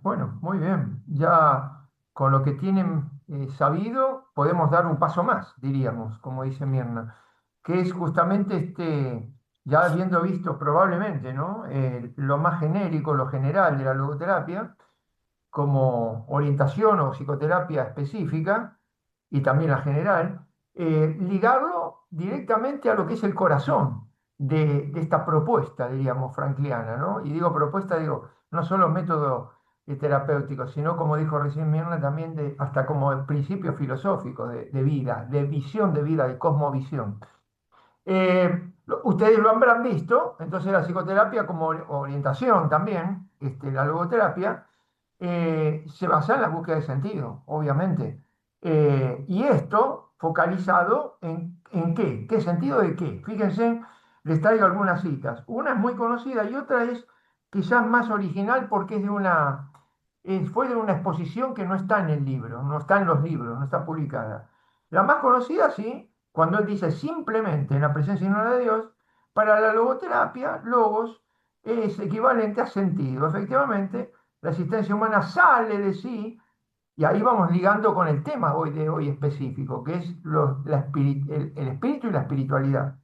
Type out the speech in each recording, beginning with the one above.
Bueno, muy bien. Ya con lo que tienen sabido, podemos dar un paso más, diríamos, como dice Mirna, que es justamente ya habiendo visto probablemente, ¿no? Lo más genérico, lo general de la logoterapia, como orientación o psicoterapia específica, y también la general, ligarlo directamente a lo que es el corazón de esta propuesta, diríamos, frankliana, ¿no? Y digo propuesta, digo, no solo método terapéutico, sino, como dijo recién Mirna, también hasta como principio filosófico de vida, de visión de vida, de cosmovisión. Ustedes lo habrán visto, entonces la psicoterapia como orientación también, la logoterapia, se basa en la búsqueda de sentido, obviamente. Y esto focalizado en qué, qué sentido de qué. Fíjense, les traigo algunas citas. Una es muy conocida y otra es quizás más original porque fue de una exposición que no está en el libro, no está en los libros, no está publicada. La más conocida, sí, cuando él dice simplemente en la presencia ignora de Dios, para la logoterapia, logos es equivalente a sentido. Efectivamente, la existencia humana sale de sí, y ahí vamos ligando con el tema hoy de hoy específico, que es el espíritu y la espiritualidad.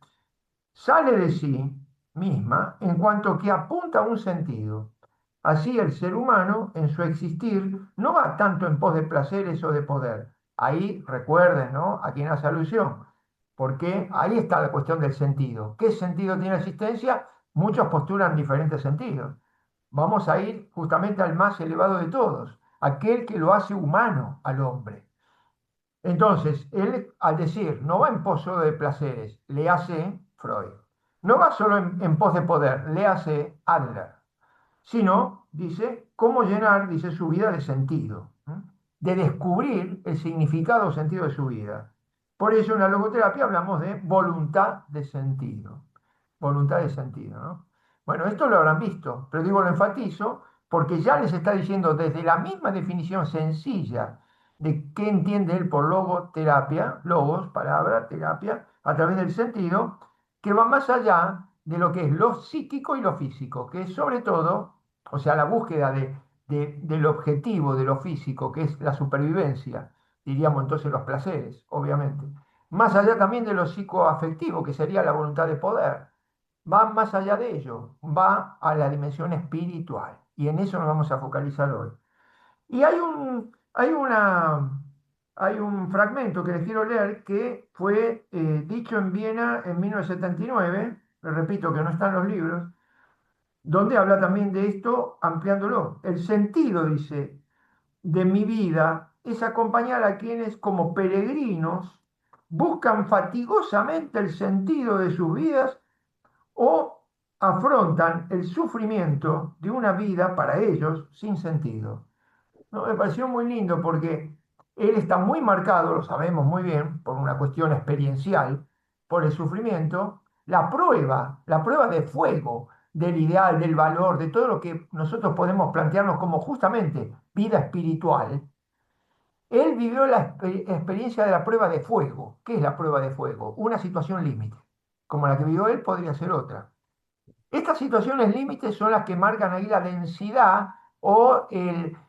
Sale de sí misma en cuanto que apunta a un sentido. Así el ser humano, en su existir, no va tanto en pos de placeres o de poder. Ahí recuerden, ¿no? A quién hace alusión, porque ahí está la cuestión del sentido. ¿Qué sentido tiene la existencia? Muchos postulan diferentes sentidos. Vamos a ir justamente al más elevado de todos, aquel que lo hace humano al hombre. Entonces, él al decir no va en pos solo de placeres, le hace Freud. No va solo en pos de poder, le hace Adler, sino, dice, cómo llenar, dice, su vida de sentido, ¿eh? De descubrir el significado o sentido de su vida. Por eso en la logoterapia hablamos de voluntad de sentido. Voluntad de sentido, ¿no? Bueno, esto lo habrán visto, pero digo, lo enfatizo porque ya les está diciendo desde la misma definición sencilla de qué entiende él por logoterapia, logos, palabra, terapia, a través del sentido, que va más allá de lo que es lo psíquico y lo físico, que es sobre todo, o sea, la búsqueda del objetivo de lo físico, que es la supervivencia, diríamos entonces los placeres, obviamente. Más allá también de lo psicoafectivo, que sería la voluntad de poder. Va más allá de ello, va a la dimensión espiritual. Y en eso nos vamos a focalizar hoy. Y hay un fragmento que les quiero leer que fue dicho en Viena en 1979, le repito que no está en los libros, donde habla también de esto ampliándolo. El sentido, dice, de mi vida es acompañar a quienes como peregrinos buscan fatigosamente el sentido de sus vidas o afrontan el sufrimiento de una vida para ellos sin sentido. No, me pareció muy lindo porque él está muy marcado, lo sabemos muy bien, por una cuestión experiencial, por el sufrimiento, la prueba de fuego del ideal, del valor, de todo lo que nosotros podemos plantearnos como justamente vida espiritual. Él vivió la experiencia de la prueba de fuego. ¿Qué es la prueba de fuego? Una situación límite. Como la que vivió él, podría ser otra. Estas situaciones límites son las que marcan ahí la densidad o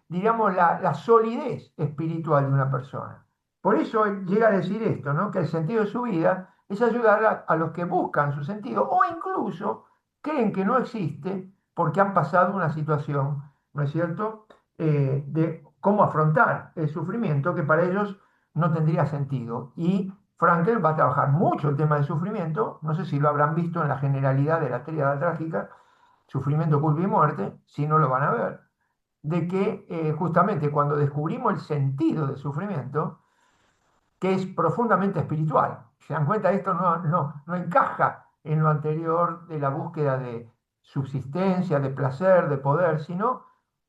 digamos, la solidez espiritual de una persona. Por eso él llega a decir esto, ¿no? Que el sentido de su vida es ayudar a los que buscan su sentido o incluso creen que no existe porque han pasado una situación, ¿no es cierto?, de cómo afrontar el sufrimiento que para ellos no tendría sentido. Y Frankel va a trabajar mucho el tema del sufrimiento, no sé si lo habrán visto en la generalidad de la tríada trágica, sufrimiento, culpa y muerte, si no lo van a ver, de que justamente cuando descubrimos el sentido del sufrimiento, que es profundamente espiritual, se dan cuenta, esto no encaja en lo anterior de la búsqueda de subsistencia, de placer, de poder, sino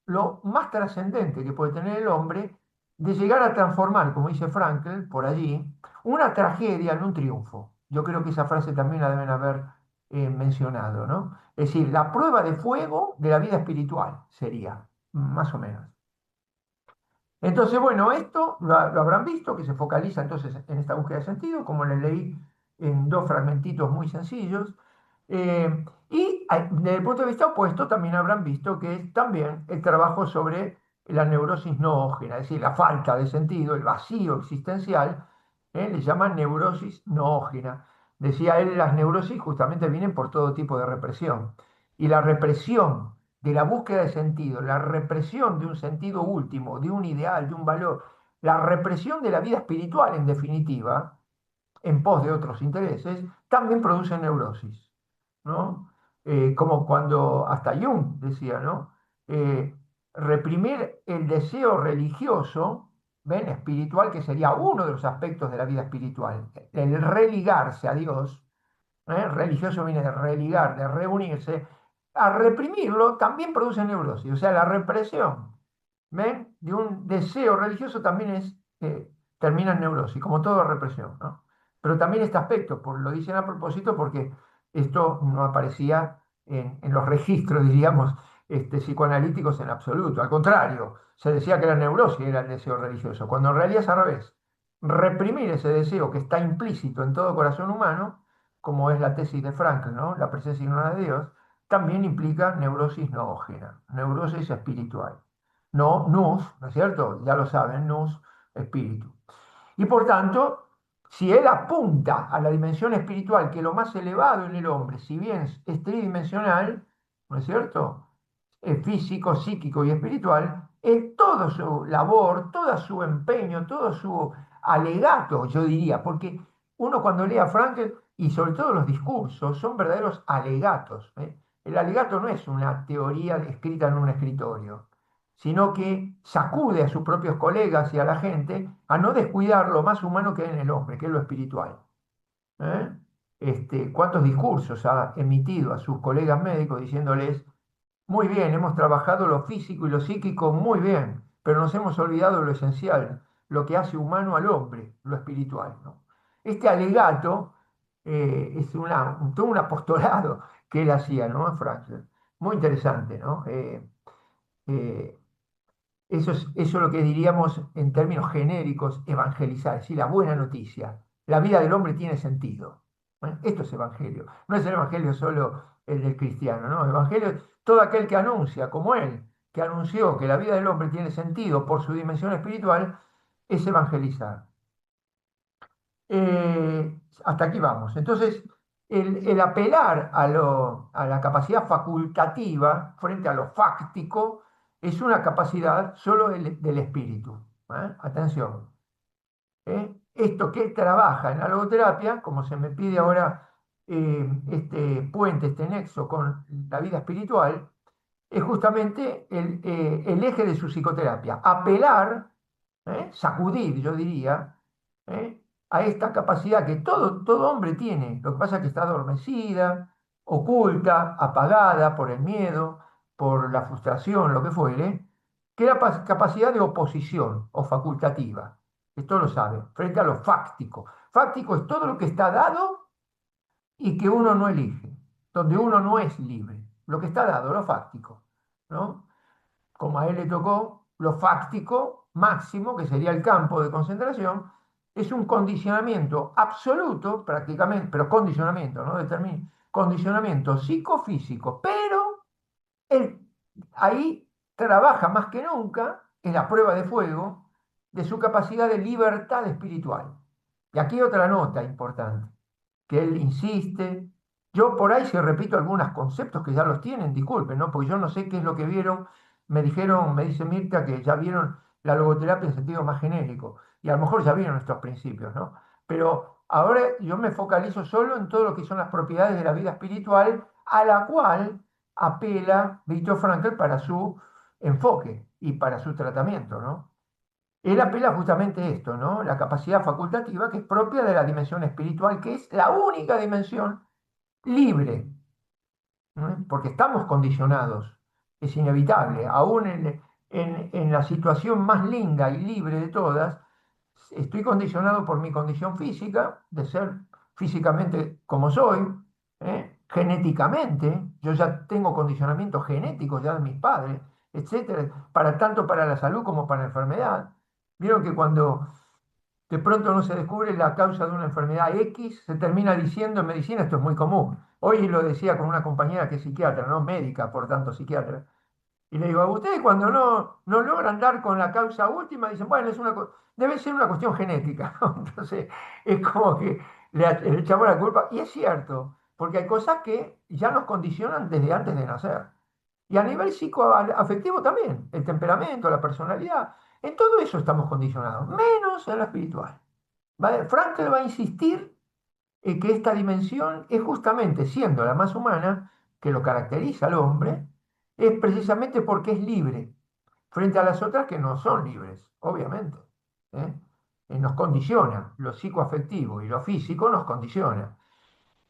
lo más trascendente que puede tener el hombre de llegar a transformar, como dice Frankl por allí, una tragedia en un triunfo. Yo creo que esa frase también la deben haber mencionado, ¿no? Es decir, la prueba de fuego de la vida espiritual sería, más o menos. Entonces, bueno, esto lo habrán visto, que se focaliza entonces en esta búsqueda de sentido, como le leí en dos fragmentitos muy sencillos. Y desde el punto de vista opuesto, también habrán visto que es también el trabajo sobre la neurosis noógena, es decir, la falta de sentido, el vacío existencial, le llaman neurosis noógena. Decía él, las neurosis justamente vienen por todo tipo de represión. Y la represión de la búsqueda de sentido, la represión de un sentido último, de un ideal, de un valor, la represión de la vida espiritual, en definitiva, en pos de otros intereses, también produce neurosis, ¿no? Como cuando hasta Jung decía, ¿no? Reprimir el deseo religioso, ¿ven? Espiritual, que sería uno de los aspectos de la vida espiritual, el religarse a Dios, religioso viene de religar, de reunirse, a reprimirlo también produce neurosis, o sea, la represión, ¿ven? De un deseo religioso también termina en neurosis, como toda represión, ¿no? Pero también este aspecto, lo dicen a propósito porque esto no aparecía en los registros, diríamos, psicoanalíticos en absoluto. Al contrario, se decía que la neurosis era el deseo religioso, cuando en realidad es al revés. Reprimir ese deseo que está implícito en todo corazón humano, como es la tesis de Frankl, ¿no? La presencia ignora de Dios, también implica neurosis noógena, neurosis espiritual. No, nous, ¿no es cierto? Ya lo saben, nous, espíritu. Y por tanto, si él apunta a la dimensión espiritual, que es lo más elevado en el hombre, si bien es tridimensional, ¿no es cierto? Es físico, psíquico y espiritual, es todo su labor, todo su empeño, todo su alegato, yo diría, porque uno cuando lee a Frankl, y sobre todo los discursos, son verdaderos alegatos. El alegato no es una teoría escrita en un escritorio, sino que sacude a sus propios colegas y a la gente a no descuidar lo más humano que hay en el hombre, que es lo espiritual. ¿Eh? ¿Cuántos discursos ha emitido a sus colegas médicos diciéndoles, muy bien, hemos trabajado lo físico y lo psíquico muy bien, pero nos hemos olvidado de lo esencial, lo que hace humano al hombre, lo espiritual, ¿no? Este alegato es todo un apostolado que él hacía, ¿no? En Francia. Muy interesante, ¿no? Eh, eso es lo que diríamos en términos genéricos evangelizar, es decir, la buena noticia. La vida del hombre tiene sentido. Bueno, esto es evangelio. No es el evangelio solo el del cristiano, ¿no? El evangelio es todo aquel que anuncia, como él, que anunció que la vida del hombre tiene sentido por su dimensión espiritual, es evangelizar. Hasta aquí vamos. Entonces, el apelar a la capacidad facultativa frente a lo fáctico es una capacidad solo del espíritu. Atención. Esto que trabaja en la logoterapia, como se me pide ahora este puente, este nexo con la vida espiritual, es justamente el eje de su psicoterapia. Apelar, sacudir, yo diría, ¿eh? A esta capacidad que todo hombre tiene. Lo que pasa es que está adormecida, oculta, apagada por el miedo, por la frustración, lo que fuere, que es la capacidad de oposición o facultativa. Esto lo sabe, frente a lo fáctico. Fáctico es todo lo que está dado y que uno no elige, donde uno no es libre. Lo que está dado, lo fáctico, ¿no? Como a él le tocó, lo fáctico máximo, que sería el campo de concentración, es un condicionamiento absoluto, prácticamente, pero condicionamiento, ¿no? Condicionamiento psicofísico, pero él ahí trabaja más que nunca en la prueba de fuego de su capacidad de libertad espiritual. Y aquí otra nota importante que él insiste. Yo por ahí, si repito algunos conceptos que ya los tienen, disculpen, ¿no? Porque yo no sé qué es lo que vieron. Me dijeron, me dice Mirta, que ya vieron la logoterapia en sentido más genérico. Y a lo mejor ya vieron estos principios, ¿no? Pero ahora yo me focalizo solo en todo lo que son las propiedades de la vida espiritual, a la cual apela Viktor Frankl para su enfoque y para su tratamiento, ¿no? Él apela justamente a esto, ¿no? La capacidad facultativa que es propia de la dimensión espiritual, que es la única dimensión libre, ¿no? Porque estamos condicionados, es inevitable, aún en la situación más linda y libre de todas, estoy condicionado por mi condición física, de ser físicamente como soy, genéticamente, yo ya tengo condicionamientos genéticos ya de mis padres, etcétera, tanto para la salud como para la enfermedad. Vieron que cuando de pronto no se descubre la causa de una enfermedad X, se termina diciendo en medicina, esto es muy común, Hoy lo decía con una compañera que es psiquiatra, no médica, por tanto psiquiatra. Y le digo, a ustedes cuando no logran dar con la causa última, dicen, bueno, debe ser una cuestión genética, ¿no? Entonces, es como que le echamos la culpa. Y es cierto, porque hay cosas que ya nos condicionan desde antes de nacer. Y a nivel psicoafectivo también, el temperamento, la personalidad, en todo eso estamos condicionados, menos en lo espiritual. ¿Vale? Frankl va a insistir que esta dimensión es justamente, siendo la más humana, que lo caracteriza al hombre, es precisamente porque es libre, frente a las otras que no son libres, obviamente. ¿eh? Nos condiciona, lo psicoafectivo y lo físico nos condiciona.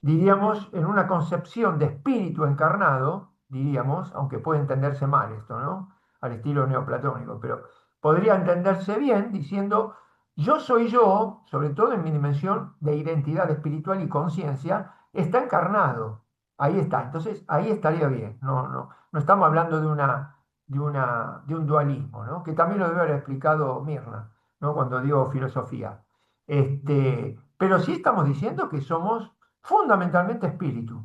Diríamos, en una concepción de espíritu encarnado, diríamos, aunque puede entenderse mal esto, ¿no? Al estilo neoplatónico, pero podría entenderse bien diciendo, yo soy yo, sobre todo en mi dimensión de identidad espiritual y conciencia, está encarnado. Ahí está. Entonces, ahí estaría bien. No estamos hablando de un dualismo, ¿no? Que también lo debe haber explicado Mirna, ¿no? Cuando digo filosofía. Pero sí estamos diciendo que somos fundamentalmente espíritu.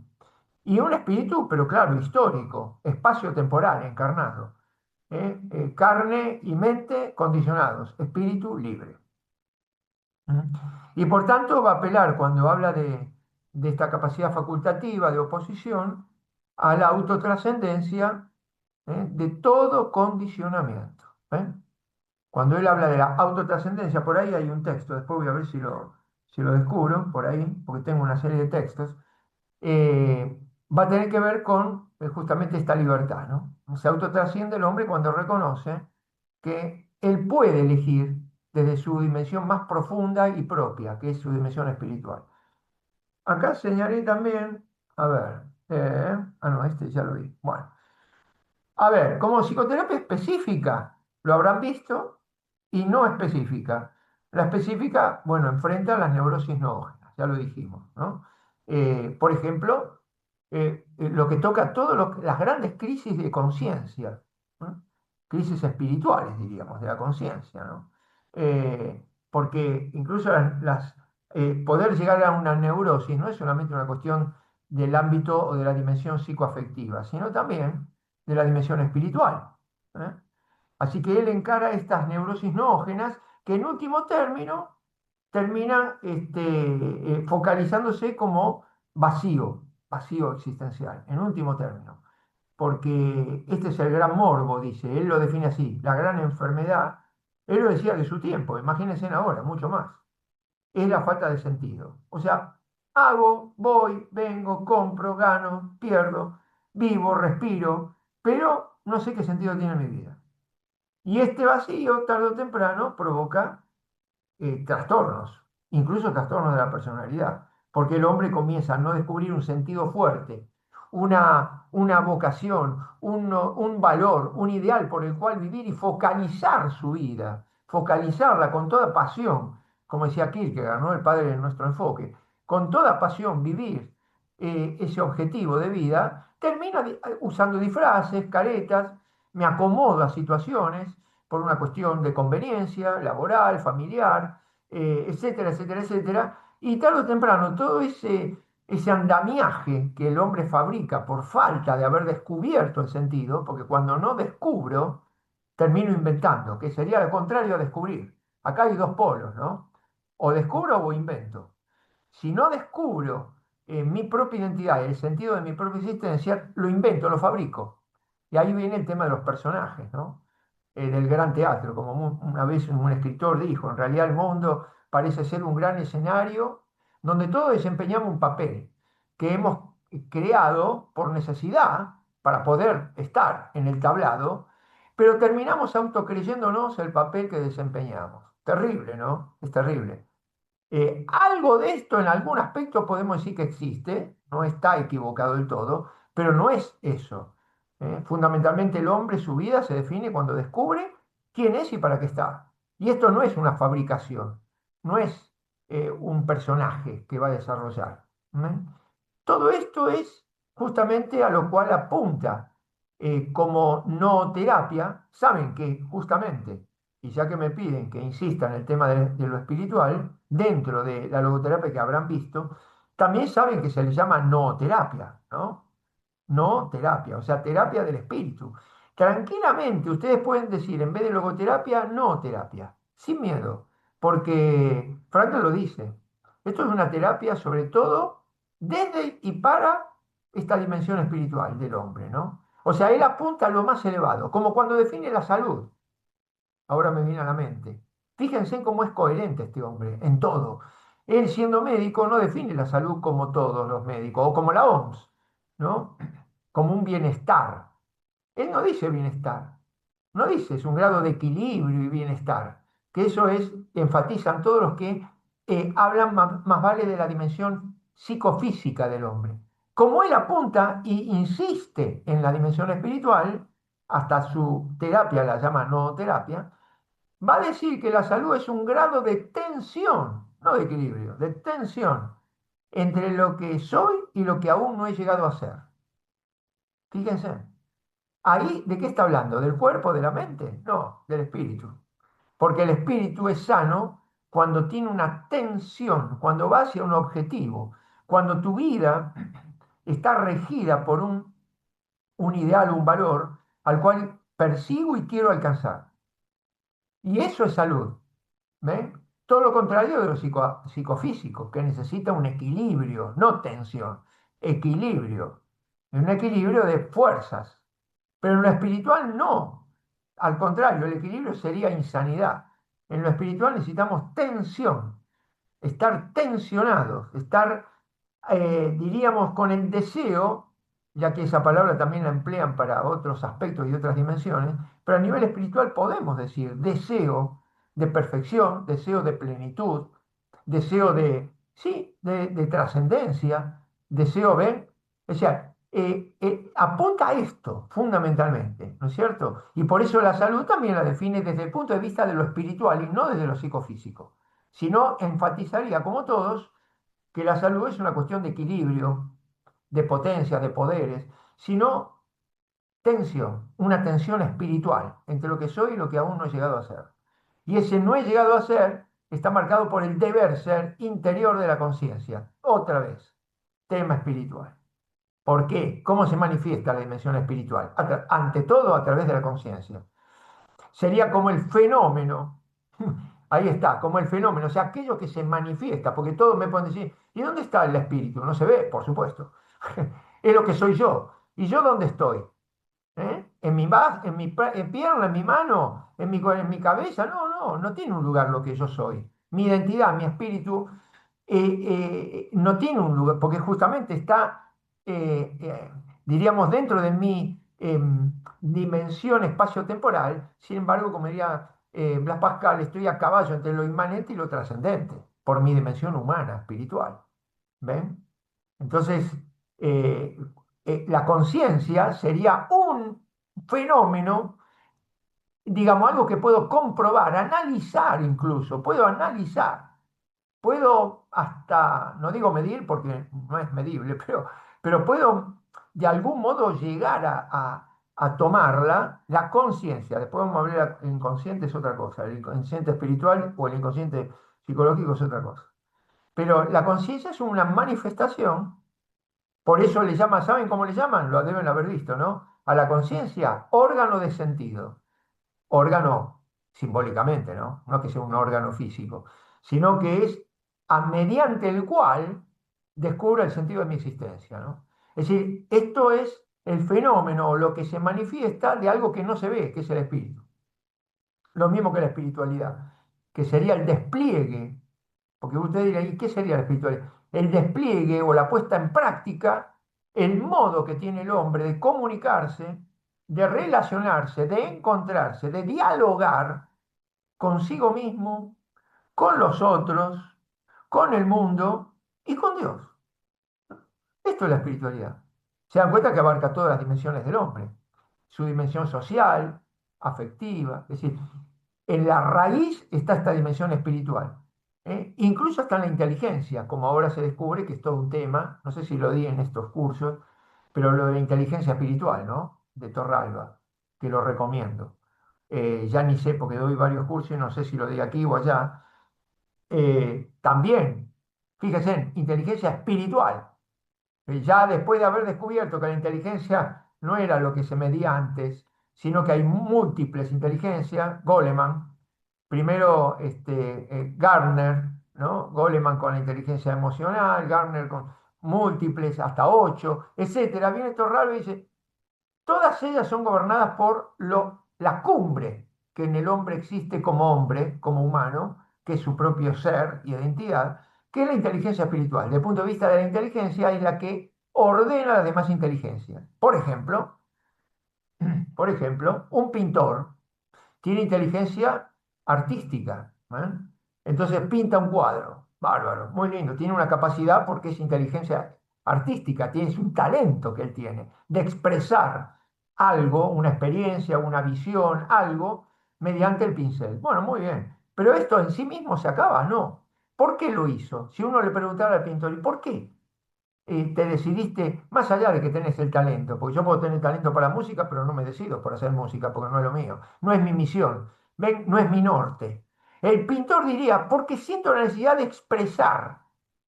Y un espíritu, pero claro, histórico, espacio-temporal, encarnado. Carne y mente condicionados, espíritu libre. ¿Mm? Y por tanto va a apelar cuando habla de esta capacidad facultativa de oposición a la autotrascendencia de todo condicionamiento. Cuando él habla de la autotrascendencia, por ahí hay un texto, después voy a ver si lo descubro por ahí, porque tengo una serie de textos, eh, va a tener que ver con justamente esta libertad, ¿no? Se autotrasciende el hombre cuando reconoce que él puede elegir desde su dimensión más profunda y propia, que es su dimensión espiritual. Acá señalé también, a ver, no, este ya lo vi. Bueno, a ver, como psicoterapia específica, lo habrán visto, y no específica. La específica, bueno, enfrenta las neurosis noógenas, ya lo dijimos, ¿no? Por ejemplo, lo que toca todas las grandes crisis de conciencia, ¿no? Crisis espirituales, diríamos, de la conciencia, ¿no? Porque incluso poder llegar a una neurosis no es solamente una cuestión del ámbito o de la dimensión psicoafectiva, sino también de la dimensión espiritual. ¿eh? Así que él encara estas neurosis noógenas que en último término terminan focalizándose como vacío existencial, en último término. Porque este es el gran morbo, dice, él lo define así, la gran enfermedad, él lo decía de su tiempo, imagínense ahora, mucho más, es la falta de sentido. O sea, hago, voy, vengo, compro, gano, pierdo, vivo, respiro, pero no sé qué sentido tiene mi vida. Y este vacío, tarde o temprano, provoca trastornos, incluso trastornos de la personalidad, porque el hombre comienza a no descubrir un sentido fuerte, una vocación, un valor, un ideal por el cual vivir y focalizar su vida, focalizarla con toda pasión, como decía Kierkegaard, ¿no? El padre de nuestro enfoque, con toda pasión vivir ese objetivo de vida, termina usando disfraces, caretas, me acomodo a situaciones por una cuestión de conveniencia laboral, familiar, etcétera, etcétera, etcétera. Y tarde o temprano todo ese andamiaje que el hombre fabrica por falta de haber descubierto el sentido, porque cuando no descubro, termino inventando, que sería lo contrario a descubrir. Acá hay dos polos, ¿no? O descubro o invento. Si no descubro mi propia identidad, el sentido de mi propia existencia, lo invento, lo fabrico. Y ahí viene el tema de los personajes, ¿no? Del gran teatro, como una vez un escritor dijo, en realidad el mundo parece ser un gran escenario donde todos desempeñamos un papel que hemos creado por necesidad para poder estar en el tablado, pero terminamos autocreyéndonos el papel que desempeñamos. Terrible, ¿no? Es terrible. Algo de esto en algún aspecto podemos decir que existe, no está equivocado del todo, pero no es eso. Fundamentalmente el hombre, su vida se define cuando descubre quién es y para qué está. Y esto no es una fabricación, no es un personaje que va a desarrollar. Todo esto es justamente a lo cual apunta como no terapia. Saben que justamente, y ya que me piden que insista en el tema de lo espiritual, dentro de la logoterapia que habrán visto, También saben que se le llama nooterapia, ¿no? No terapia, o sea, terapia del espíritu. Tranquilamente ustedes pueden decir, en vez de logoterapia, no terapia, sin miedo, porque Franklin lo dice. Esto es una terapia sobre todo desde y para esta dimensión espiritual del hombre, ¿no? O sea, él apunta a lo más elevado, como cuando define la salud. Ahora me viene a la mente. Fíjense en cómo es coherente este hombre, en todo. Él siendo médico no define la salud como todos los médicos, o como la OMS, ¿no? Como un bienestar. Él no dice bienestar, no dice es un grado de equilibrio y bienestar, que eso es, enfatizan todos los que hablan más vale de la dimensión psicofísica del hombre. Como él apunta y insiste en la dimensión espiritual, hasta su terapia la llama no terapia, va a decir que la salud es un grado de tensión, no de equilibrio, de tensión entre lo que soy y lo que aún no he llegado a ser. Fíjense. Ahí, ¿de qué está hablando? ¿Del cuerpo, de la mente? No, del espíritu. Porque el espíritu es sano cuando tiene una tensión, cuando va hacia un objetivo, cuando tu vida está regida por un ideal, un valor al cual persigo y quiero alcanzar. Y eso es salud. ¿Ven? Todo lo contrario de lo psicofísico, que necesita un equilibrio, no tensión, equilibrio. Un equilibrio de fuerzas. Pero en lo espiritual no. Al contrario, el equilibrio sería insanidad. En lo espiritual necesitamos tensión, estar tensionados, estar, diríamos, con el deseo, ya que esa palabra también la emplean para otros aspectos y otras dimensiones, pero a nivel espiritual podemos decir deseo de perfección, deseo de plenitud, deseo de, sí, de trascendencia, deseo, ¿ven? O sea, apunta a esto fundamentalmente, ¿no es cierto? Y por eso la salud también la define desde el punto de vista de lo espiritual y no desde lo psicofísico, sino enfatizaría, como todos, que la salud es una cuestión de equilibrio, de potencias, de poderes, sino tensión, una tensión espiritual entre lo que soy y lo que aún no he llegado a ser. Y ese no he llegado a ser está marcado por el deber ser interior de la conciencia. Otra vez, tema espiritual. ¿Por qué? ¿Cómo se manifiesta la dimensión espiritual? Ante todo a través de la conciencia. Sería como el fenómeno, ahí está, como el fenómeno, o sea, aquello que se manifiesta, porque todos me pueden decir, ¿y dónde está el espíritu? No se ve, por supuesto. Es lo que soy yo. ¿Y yo dónde estoy? ¿Eh? ¿En mi pierna, en mi mano, en mi cabeza? No, no, no tiene un lugar lo que yo soy. Mi identidad, mi espíritu, no tiene un lugar, porque justamente está, diríamos, dentro de mi dimensión espacio-temporal. Sin embargo, como diría Blas Pascal, estoy a caballo entre lo inmanente y lo trascendente, por mi dimensión humana, espiritual. ¿Ven? Entonces, eh, la conciencia sería un fenómeno, digamos, algo que puedo comprobar, analizar incluso, puedo analizar, puedo hasta, no digo medir porque no es medible, pero puedo de algún modo llegar a tomarla, la conciencia. Después vamos a hablar, el inconsciente es otra cosa, el inconsciente espiritual o el inconsciente psicológico es otra cosa. Pero la conciencia es una manifestación, por eso le llaman, ¿saben cómo le llaman? Lo deben haber visto, ¿no? A la conciencia, órgano de sentido. Órgano simbólicamente, ¿no? No que sea un órgano físico, sino que es mediante el cual descubro el sentido de mi existencia, ¿no? Es decir, esto es el fenómeno o lo que se manifiesta de algo que no se ve, que es el espíritu. Lo mismo que la espiritualidad, que sería el despliegue, porque usted dirá, ¿y qué sería la espiritualidad? El despliegue o la puesta en práctica, el modo que tiene el hombre de comunicarse, de relacionarse, de encontrarse, de dialogar consigo mismo, con los otros, con el mundo y con Dios. Esto es la espiritualidad. Se dan cuenta que abarca todas las dimensiones del hombre, su dimensión social, afectiva, es decir, en la raíz está esta dimensión espiritual. Incluso hasta en la inteligencia, como ahora se descubre que es todo un tema, no sé si lo di en estos cursos, pero lo de la inteligencia espiritual, ¿no? De Torralba, que lo recomiendo. Ya ni sé porque doy varios cursos y no sé si lo di aquí o allá. También. Fíjense, inteligencia espiritual. Ya después de haber descubierto que la inteligencia no era lo que se medía antes, sino que hay múltiples inteligencias, Goleman, primero Gardner, ¿no? Goleman con la inteligencia emocional, Gardner con múltiples, hasta 8, etcétera. Viene Torralba y dice, todas ellas son gobernadas por la cumbre que en el hombre, como humano, que es su propio ser y identidad, que es la inteligencia espiritual. Desde el punto de vista de la inteligencia es la que ordena las demás inteligencias. Por ejemplo, un pintor tiene inteligencia artística, ¿eh? Entonces pinta un cuadro, bárbaro, muy lindo, tiene una capacidad porque es inteligencia artística, es un talento que él tiene de expresar algo, una experiencia, una visión, algo, mediante el pincel. Bueno, muy bien, pero esto en sí mismo se acaba, ¿no? ¿Por qué lo hizo? Si uno le preguntara al pintor, ¿y por qué? Te decidiste, más allá de que tenés el talento, porque yo puedo tener talento para la música, pero no me decido por hacer música, porque no es lo mío, no es mi misión, ven, no es mi norte. El pintor diría, porque siento la necesidad de expresar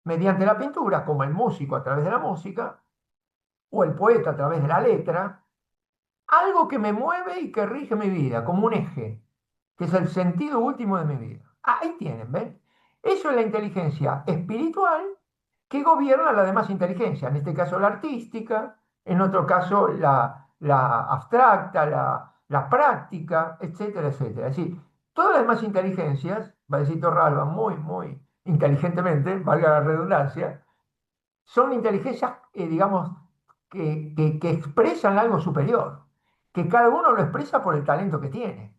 mediante la pintura, como el músico a través de la música, o el poeta a través de la letra, algo que me mueve y que rige mi vida, como un eje, que es el sentido último de mi vida. Ah, ahí tienen, ¿ven? Eso es la inteligencia espiritual que gobierna la demás inteligencia, en este caso la artística, en otro caso la abstracta, la práctica, etcétera, etcétera. Es decir, todas las demás inteligencias, va a decir Torralba muy, muy inteligentemente, valga la redundancia, son inteligencias, digamos, que expresan algo superior, que cada uno lo expresa por el talento que tiene.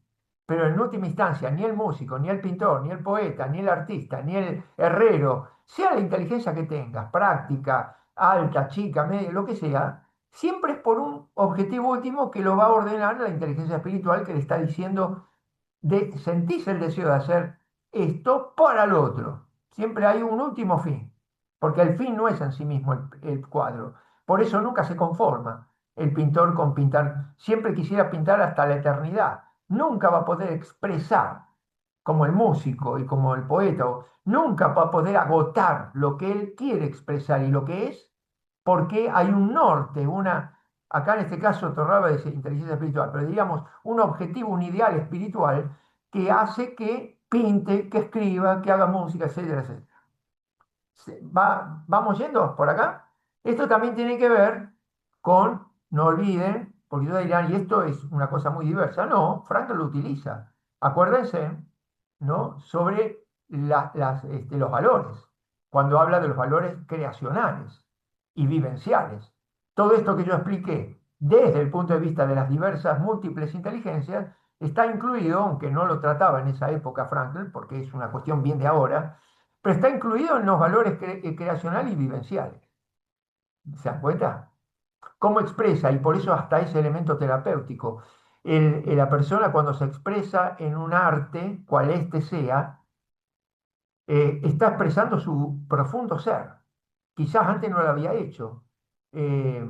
Pero en última instancia, ni el músico, ni el pintor, ni el poeta, ni el artista, ni el herrero, sea la inteligencia que tengas, práctica, alta, chica, media, lo que sea, siempre es por un objetivo último que lo va a ordenar la inteligencia espiritual que le está diciendo sentís el deseo de hacer esto para el otro. Siempre hay un último fin, porque el fin no es en sí mismo el cuadro. Por eso nunca se conforma el pintor con pintar. Siempre quisiera pintar hasta la eternidad. Nunca va a poder expresar como el músico y como el poeta. Nunca va a poder agotar lo que él quiere expresar y lo que es, porque hay un norte, acá en este caso Torraba de inteligencia espiritual, pero diríamos un objetivo, un ideal espiritual que hace que pinte, que escriba, que haga música, etcétera, etcétera. ¿Vamos yendo por acá? Esto también tiene que ver con, no olviden, porque ustedes dirán, y esto es una cosa muy diversa. No, Frank lo utiliza. Acuérdense, ¿no? Sobre los valores, cuando habla de los valores creacionales y vivenciales. Todo esto que yo expliqué desde el punto de vista de las diversas múltiples inteligencias está incluido, aunque no lo trataba en esa época Frankl, porque es una cuestión bien de ahora, pero está incluido en los valores creacionales y vivenciales. ¿Se dan cuenta? ¿Cómo expresa? Y por eso hasta ese elemento terapéutico. La persona cuando se expresa en un arte, cual éste sea, está expresando su profundo ser. Quizás antes no lo había hecho. Eh,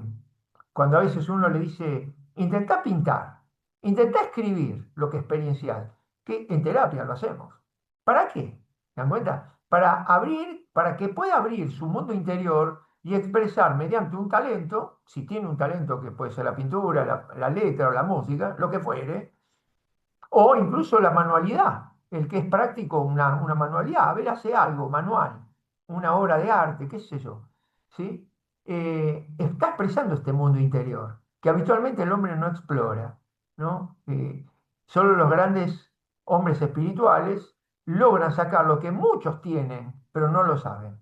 Cuando a veces uno le dice, intenta pintar, intenta escribir lo que experiencias, que en terapia lo hacemos. ¿Para qué? ¿Se dan cuenta? Para que pueda abrir su mundo interior y expresar mediante un talento, si tiene un talento que puede ser la pintura, la letra o la música, lo que fuere, o incluso la manualidad, el que es práctico, una manualidad, a ver, hace algo manual, una obra de arte, qué sé yo, ¿sí? Está expresando este mundo interior, que habitualmente el hombre no explora, ¿no? Solo los grandes hombres espirituales logran sacar lo que muchos tienen, pero no lo saben.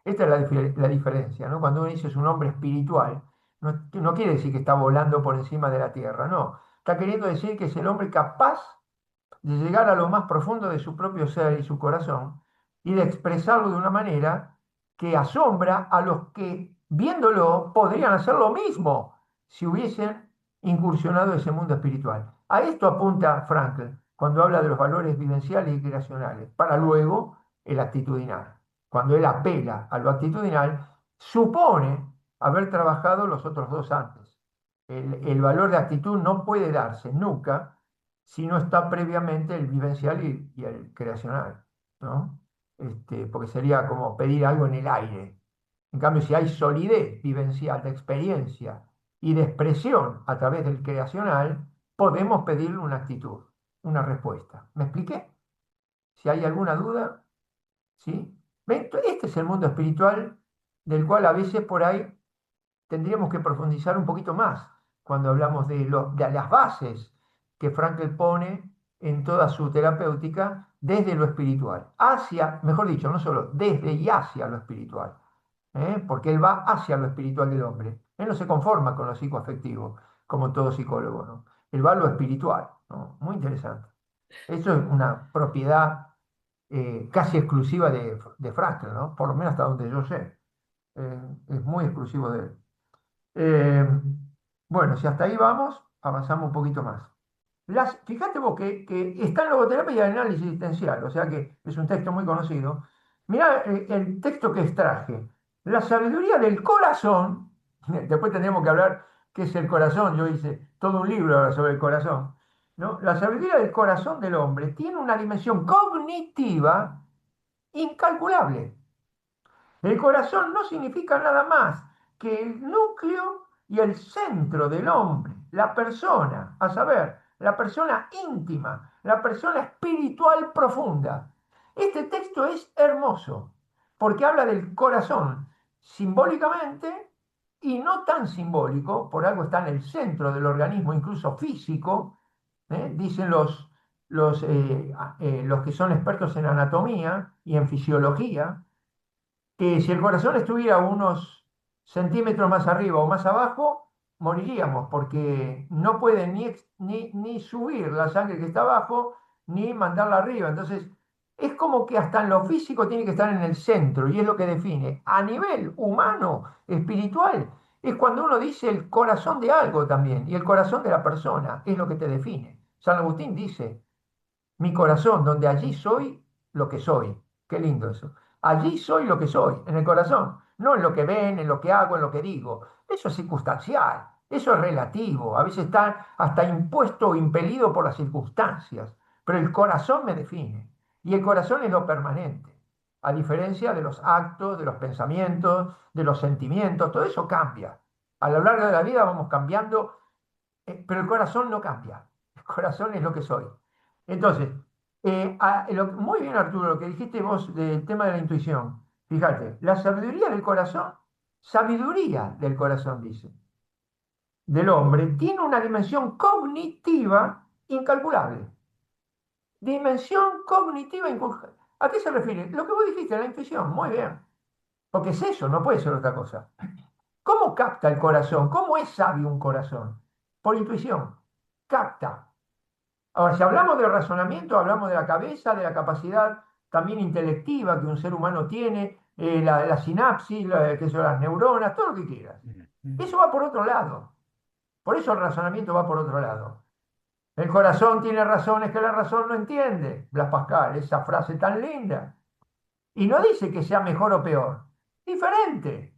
Esta es la diferencia, ¿no? Cuando uno dice es un hombre espiritual, no quiere decir que está volando por encima de la tierra, no. Está queriendo decir que es el hombre capaz de llegar a lo más profundo de su propio ser y su corazón y de expresarlo de una manera que asombra a los que, viéndolo, podrían hacer lo mismo si hubiesen incursionado ese mundo espiritual. A esto apunta Frankl cuando habla de los valores vivenciales y creacionales, para luego el actitudinal. Cuando él apela a lo actitudinal, supone haber trabajado los otros dos antes. El valor de actitud no puede darse nunca si no está previamente el vivencial y el creacional, ¿no? porque sería como pedir algo en el aire. En cambio, si hay solidez vivencial de experiencia y de expresión a través del creacional, podemos pedirle una actitud, una respuesta. ¿Me expliqué? Si hay alguna duda, ¿sí? ¿Ven? Este es el mundo espiritual del cual a veces por ahí tendríamos que profundizar un poquito más cuando hablamos de las bases que Frankl pone en toda su terapéutica desde lo espiritual, hacia, mejor dicho, no solo desde y hacia lo espiritual, porque él va hacia lo espiritual del hombre. Él no se conforma con lo psicoafectivo, como todo psicólogo, ¿no? Él va a lo espiritual, ¿no? Muy interesante. Eso es una propiedad casi exclusiva de Frankl, ¿no? Por lo menos hasta donde yo sé. Es muy exclusivo de él. Eh, bueno, si hasta ahí vamos, avanzamos un poquito más. Fíjate vos que está en logoterapia y análisis existencial, o sea que es un texto muy conocido. Mirá el texto que extraje. La sabiduría del corazón, después tendremos que hablar qué es el corazón, yo hice todo un libro ahora sobre el corazón, ¿no? La sabiduría del corazón del hombre tiene una dimensión cognitiva incalculable. El corazón no significa nada más que el núcleo y el centro del hombre, la persona, a saber, la persona íntima, la persona espiritual profunda. Este texto es hermoso porque habla del corazón simbólicamente y no tan simbólico, por algo está en el centro del organismo, incluso físico, dicen los que son expertos en anatomía y en fisiología que si el corazón estuviera unos centímetros más arriba o más abajo, moriríamos, porque no puede ni subir la sangre que está abajo, ni mandarla arriba. Entonces, es como que hasta en lo físico tiene que estar en el centro, y es lo que define. A nivel humano, espiritual, es cuando uno dice el corazón de algo también, y el corazón de la persona es lo que te define. San Agustín dice, mi corazón, donde allí soy lo que soy. Qué lindo eso. Allí soy lo que soy, en el corazón, no en lo que ven, en lo que hago, en lo que digo. Eso es circunstancial, eso es relativo, a veces está hasta impuesto o impelido por las circunstancias, pero el corazón me define y el corazón es lo permanente, a diferencia de los actos, de los pensamientos, de los sentimientos, todo eso cambia. A lo largo de la vida vamos cambiando, pero el corazón no cambia, el corazón es lo que soy. Entonces, muy bien, Arturo, lo que dijiste vos del tema de la intuición. Fíjate, la sabiduría del corazón, dice, del hombre, tiene una dimensión cognitiva incalculable. Dimensión cognitiva incalculable. ¿A qué se refiere? Lo que vos dijiste, la intuición, muy bien. Porque es eso, no puede ser otra cosa. ¿Cómo capta el corazón? ¿Cómo es sabio un corazón? Por intuición. Capta. Ahora, si hablamos de razonamiento, hablamos de la cabeza, de la capacidad también intelectiva que un ser humano tiene, la sinapsis, que son las neuronas, todo lo que quieras. Eso va por otro lado. Por eso el razonamiento va por otro lado. El corazón tiene razones que la razón no entiende. Blas Pascal, esa frase tan linda. Y no dice que sea mejor o peor. Diferente.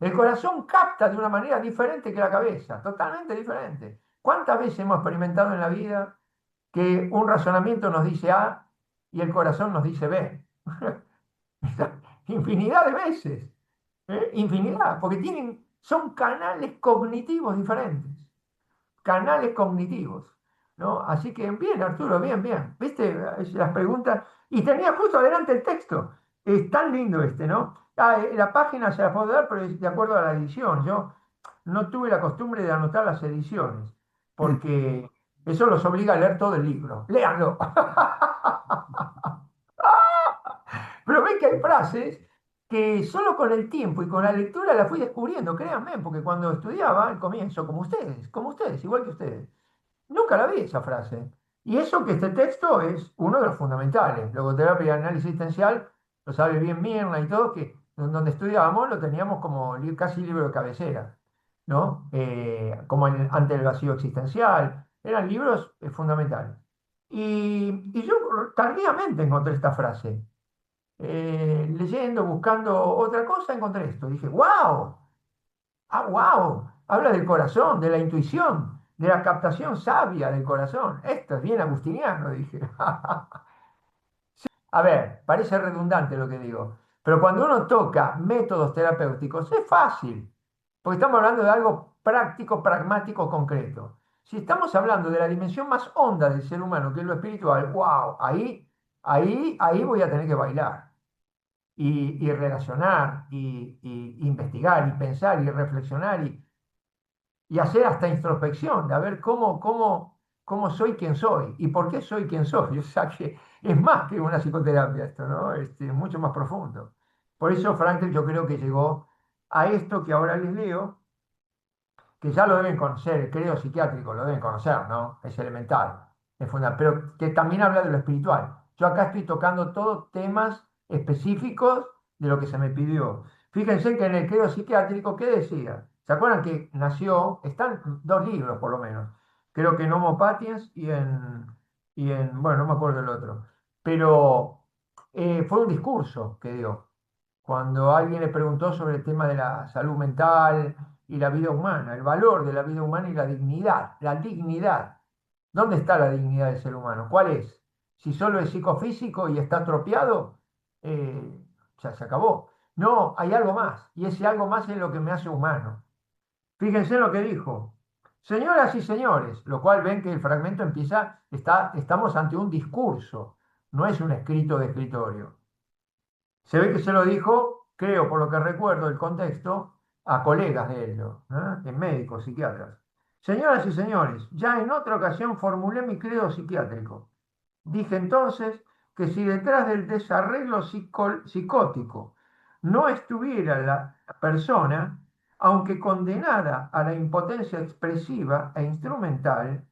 El corazón capta de una manera diferente que la cabeza, totalmente diferente. ¿Cuántas veces hemos experimentado en la vida que un razonamiento nos dice A y el corazón nos dice B? Infinidad de veces, infinidad, porque son canales cognitivos diferentes, canales cognitivos, ¿no? Así que bien, Arturo, bien, bien. ¿Viste? Las preguntas. Y tenía justo adelante el texto. Es tan lindo este, ¿no? La página se la puedo dar, pero es de acuerdo a la edición. Yo no tuve la costumbre de anotar las ediciones, porque eso los obliga a leer todo el libro. ¡Léanlo! Pero ven que hay frases que solo con el tiempo y con la lectura las fui descubriendo, créanme, porque cuando estudiaba al comienzo, como ustedes, igual que ustedes, nunca la vi esa frase. Y eso que este texto es uno de los fundamentales. Logoterapia y análisis existencial, lo sabe bien Mirna y todo, que donde estudiábamos lo teníamos como casi libro de cabecera, ¿no? Como ante el vacío existencial. Eran libros fundamentales. Y yo tardíamente encontré esta frase. Leyendo, buscando otra cosa, encontré esto. Dije, wow, wow, habla del corazón, de la intuición, de la captación sabia del corazón. Esto es bien agustiniano, dije. A ver, parece redundante lo que digo, pero cuando uno toca métodos terapéuticos es fácil, porque estamos hablando de algo práctico, pragmático, concreto. Si estamos hablando de la dimensión más honda del ser humano, que es lo espiritual, wow, ahí voy a tener que bailar y relacionar y investigar y pensar y reflexionar y hacer hasta introspección, de a ver cómo soy quien soy y por qué soy quien soy. O sea que es más que una psicoterapia esto, ¿no? Es mucho más profundo. Por eso Frankl yo creo que llegó a esto que ahora les leo, que ya lo deben conocer, el credo psiquiátrico lo deben conocer, ¿no? Es elemental, es fundamental, pero que también habla de lo espiritual. Yo acá estoy tocando todos temas específicos de lo que se me pidió. Fíjense que en el credo psiquiátrico, ¿qué decía? ¿Se acuerdan que nació? Están dos libros por lo menos, creo que en Homo Patiens bueno, no me acuerdo el otro, pero fue un discurso que dio cuando alguien le preguntó sobre el tema de la salud mental y la vida humana, el valor de la vida humana y la dignidad. La dignidad. ¿Dónde está la dignidad del ser humano? ¿Cuál es? Si solo es psicofísico y está atropiado, ya se acabó. No, hay algo más. Y ese algo más es lo que me hace humano. Fíjense lo que dijo. Señoras y señores, lo cual ven que el fragmento estamos ante un discurso, no es un escrito de escritorio. Se ve que se lo dijo, creo, por lo que recuerdo el contexto, a colegas de ellos, ¿eh? En médicos, psiquiatras. Señoras y señores, ya en otra ocasión formulé mi credo psiquiátrico. Dije entonces que si detrás del desarreglo psicótico no estuviera la persona, aunque condenada a la impotencia expresiva e instrumental,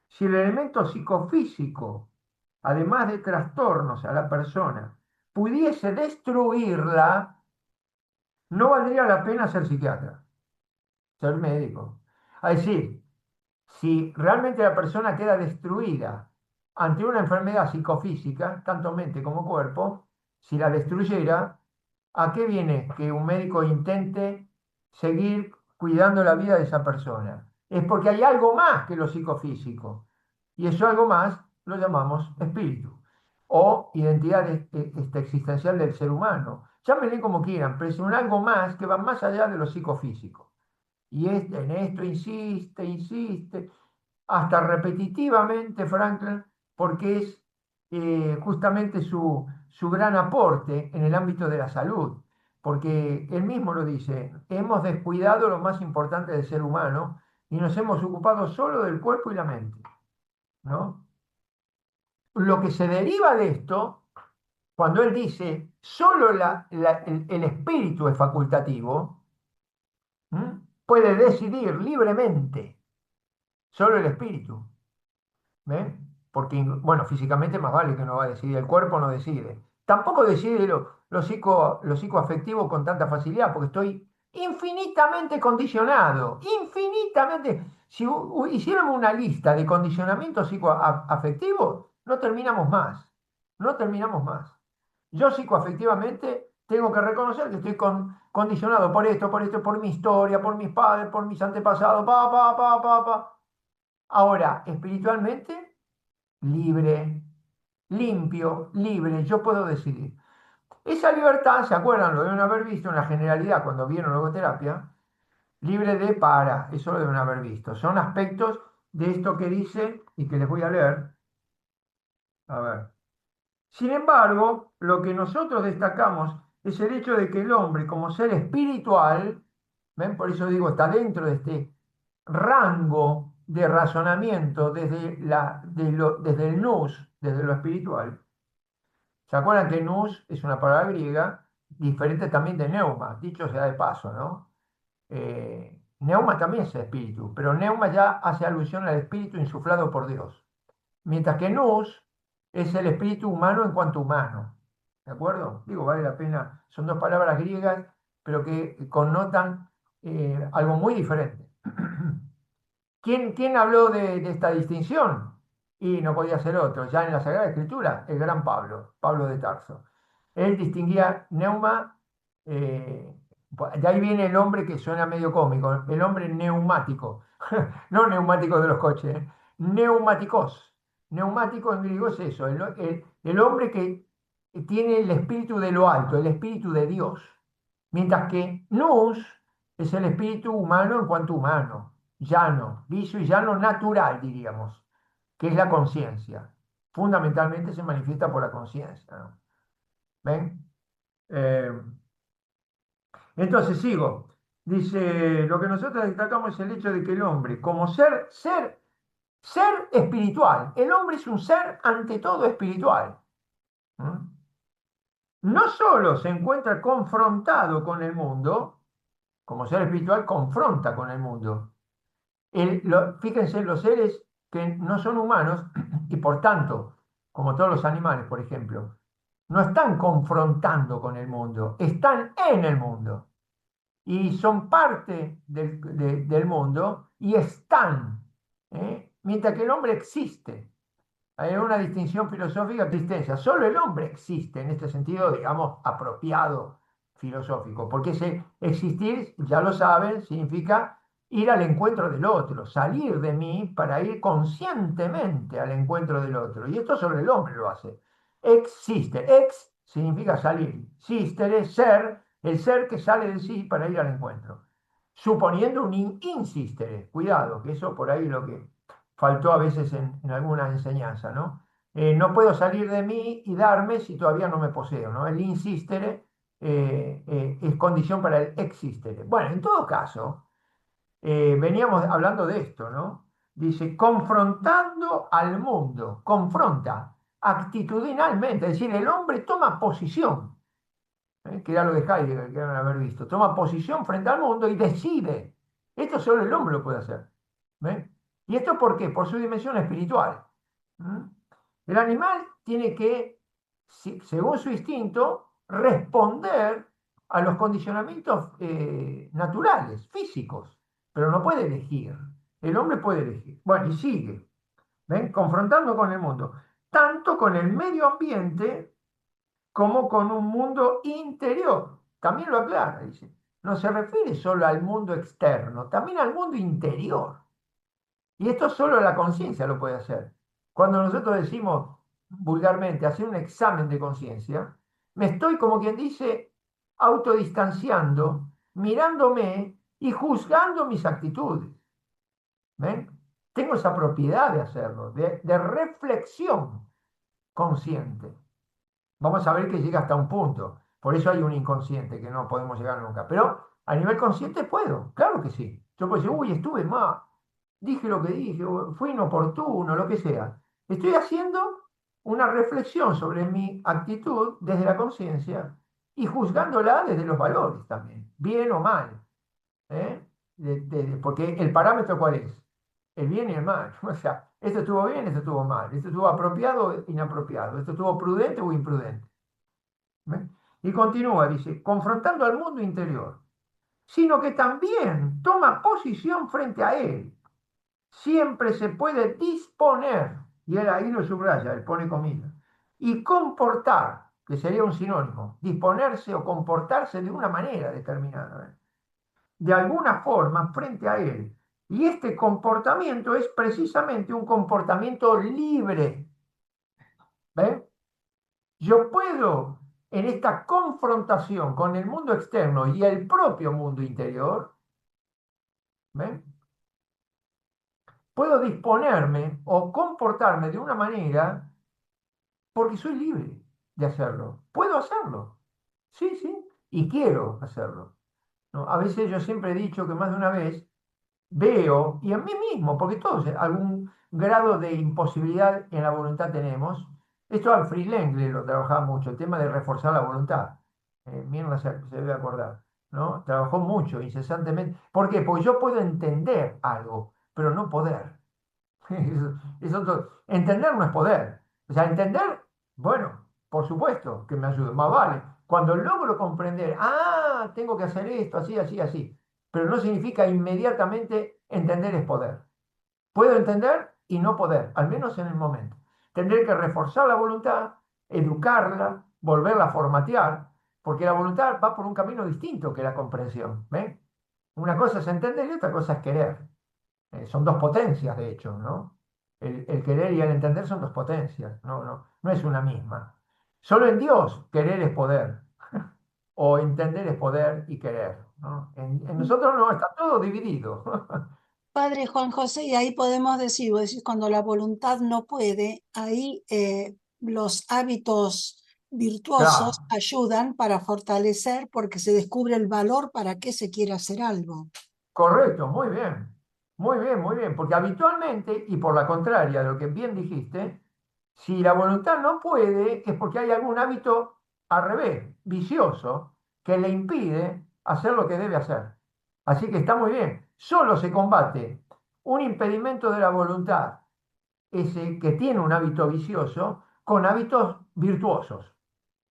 si el elemento psicofísico, además de trastornos a la persona, pudiese destruirla, no valdría la pena ser psiquiatra, ser médico. Es decir, si realmente la persona queda destruida ante una enfermedad psicofísica, tanto mente como cuerpo, si la destruyera, ¿a qué viene que un médico intente seguir cuidando la vida de esa persona? Es porque hay algo más que lo psicofísico. Y eso algo más lo llamamos espíritu o identidad existencial del ser humano. Llámenle como quieran, pero es un algo más que va más allá de lo psicofísico. Y en esto insiste, hasta repetitivamente Franklin, porque es justamente su gran aporte en el ámbito de la salud, porque él mismo lo dice, hemos descuidado lo más importante del ser humano y nos hemos ocupado solo del cuerpo y la mente, ¿no? Lo que se deriva de esto, cuando él dice, solo el espíritu es facultativo, ¿m? Puede decidir libremente, solo el espíritu. ¿Ve? Porque, bueno, físicamente más vale que no va a decidir, el cuerpo no decide. Tampoco decide lo psicoafectivo con tanta facilidad, porque estoy infinitamente condicionado, infinitamente. Si hiciéramos una lista de condicionamientos psicoafectivos, no terminamos más, no terminamos más. Yo psicoafectivamente tengo que reconocer que estoy condicionado por esto, por mi historia, por mis padres, por mis antepasados, pa. Ahora, espiritualmente, libre, limpio, libre, yo puedo decidir. Esa libertad, ¿se acuerdan? Lo deben haber visto en la generalidad cuando vieron logoterapia, libre de para, eso lo deben haber visto. Son aspectos de esto que dice y que les voy a leer. A ver. Sin embargo, lo que nosotros destacamos es el hecho de que el hombre, como ser espiritual, ¿ven? Por eso digo, está dentro de este rango de razonamiento desde el nous, desde lo espiritual. ¿Se acuerdan que nous es una palabra griega diferente también de neuma? Dicho sea de paso, ¿no? Neuma también es espíritu, pero neuma ya hace alusión al espíritu insuflado por Dios. Mientras que nous es el espíritu humano en cuanto humano. ¿De acuerdo? Digo, vale la pena. Son dos palabras griegas, pero que connotan algo muy diferente. ¿Quién habló de esta distinción? Y no podía ser otro. Ya en la Sagrada Escritura, el gran Pablo de Tarso. Él distinguía neuma, de ahí viene el hombre que suena medio cómico, el hombre neumático, no neumático de los coches, neumáticos. Neumático en griego es eso, el hombre que tiene el espíritu de lo alto, el espíritu de Dios, mientras que nous es el espíritu humano en cuanto humano, llano, liso y llano natural, diríamos, que es la conciencia. Fundamentalmente se manifiesta por la conciencia, ¿no? ¿Ven? Eh, entonces sigo. Dice, lo que nosotros destacamos es el hecho de que el hombre, como ser espiritual, el hombre es un ser ante todo espiritual. ¿Mm? No solo se encuentra confrontado con el mundo, como ser espiritual confronta con el mundo. Fíjense, los seres que no son humanos y por tanto, como todos los animales, por ejemplo, no están confrontando con el mundo, están en el mundo y son parte del mundo y están, ¿eh? Mientras que el hombre existe. Hay una distinción filosófica de existencia. Solo el hombre existe en este sentido, digamos, apropiado filosófico, porque ese existir, ya lo saben, significa ir al encuentro del otro, salir de mí para ir conscientemente al encuentro del otro. Y esto solo el hombre lo hace. Existe. Ex significa salir. Sistere, ser, el ser que sale de sí para ir al encuentro. Suponiendo un insistere. Cuidado, que eso por ahí lo que faltó a veces en alguna enseñanza, ¿no? No puedo salir de mí y darme si todavía no me poseo, ¿no? El insistere es condición para el existere. Bueno, en todo caso, veníamos hablando de esto, ¿no? Dice, confrontando al mundo, confronta actitudinalmente, es decir, el hombre toma posición, que era lo de Heidegger, que deben haber visto, toma posición frente al mundo y decide. Esto solo el hombre lo puede hacer. ¿Ven? ¿Y esto por qué? Por su dimensión espiritual. ¿Mm? El animal tiene que, según su instinto, responder a los condicionamientos naturales, físicos, pero no puede elegir. El hombre puede elegir. Bueno, y sigue, ¿ven? Confrontando con el mundo, tanto con el medio ambiente como con un mundo interior. También lo aclara, dice. No se refiere solo al mundo externo, también al mundo interior. Y esto solo la conciencia lo puede hacer. Cuando nosotros decimos vulgarmente hacer un examen de conciencia, me estoy, como quien dice, autodistanciando, mirándome y juzgando mis actitudes. ¿Ven? Tengo esa propiedad de hacerlo, de reflexión consciente. Vamos a ver que llega hasta un punto. Por eso hay un inconsciente que no podemos llegar nunca. Pero a nivel consciente puedo, claro que sí. Yo puedo decir, uy, estuve mal, dije lo que dije, o fui inoportuno, lo que sea. Estoy haciendo una reflexión sobre mi actitud desde la conciencia y juzgándola desde los valores también, bien o mal. ¿Eh? Porque el parámetro ¿cuál es? El bien y el mal. O sea, esto estuvo bien, esto estuvo mal, esto estuvo apropiado o inapropiado, esto estuvo prudente o imprudente. ¿Ve? Y continúa, dice, confrontando al mundo interior, sino que también toma posición frente a él. Siempre se puede disponer, y él ahí lo subraya, él pone comillas, y comportar, que sería un sinónimo, disponerse o comportarse de una manera determinada, ¿eh? De alguna forma frente a él. Y este comportamiento es precisamente un comportamiento libre. ¿Ven? Yo puedo, en esta confrontación con el mundo externo y el propio mundo interior, ¿ven? Puedo disponerme o comportarme de una manera porque soy libre de hacerlo. Puedo hacerlo. Sí, sí. Y quiero hacerlo, ¿no? A veces yo siempre he dicho que más de una vez veo, y a mí mismo, porque todos algún grado de imposibilidad en la voluntad tenemos. Esto Alfred Lengle lo trabajaba mucho, el tema de reforzar la voluntad. Mirna se debe acordar, ¿no? Trabajó mucho, incesantemente. ¿Por qué? Porque yo puedo entender algo, pero no poder. Entender no es poder. O sea, entender, bueno, por supuesto que me ayuda, más vale. Cuando logro comprender, tengo que hacer esto, así, así, así, pero no significa inmediatamente entender es poder. Puedo entender y no poder, al menos en el momento. Tendré que reforzar la voluntad, educarla, volverla a formatear, porque la voluntad va por un camino distinto que la comprensión. ¿Ven? Una cosa es entender y otra cosa es querer. Son dos potencias, de hecho, ¿no? El querer y el entender son dos potencias, no es una misma. Solo en Dios querer es poder, o entender es poder y querer, ¿no? En nosotros no, está todo dividido. Padre Juan José, y ahí podemos decir, vos decís, cuando la voluntad no puede, ahí los hábitos virtuosos Claro. ayudan para fortalecer porque se descubre el valor para qué se quiere hacer algo. Correcto, muy bien, muy bien, muy bien, porque habitualmente, y por la contraria de lo que bien dijiste, si la voluntad no puede, es porque hay algún hábito al revés, vicioso, que le impide hacer lo que debe hacer. Así que está muy bien. Solo se combate un impedimento de la voluntad, ese que tiene un hábito vicioso, con hábitos virtuosos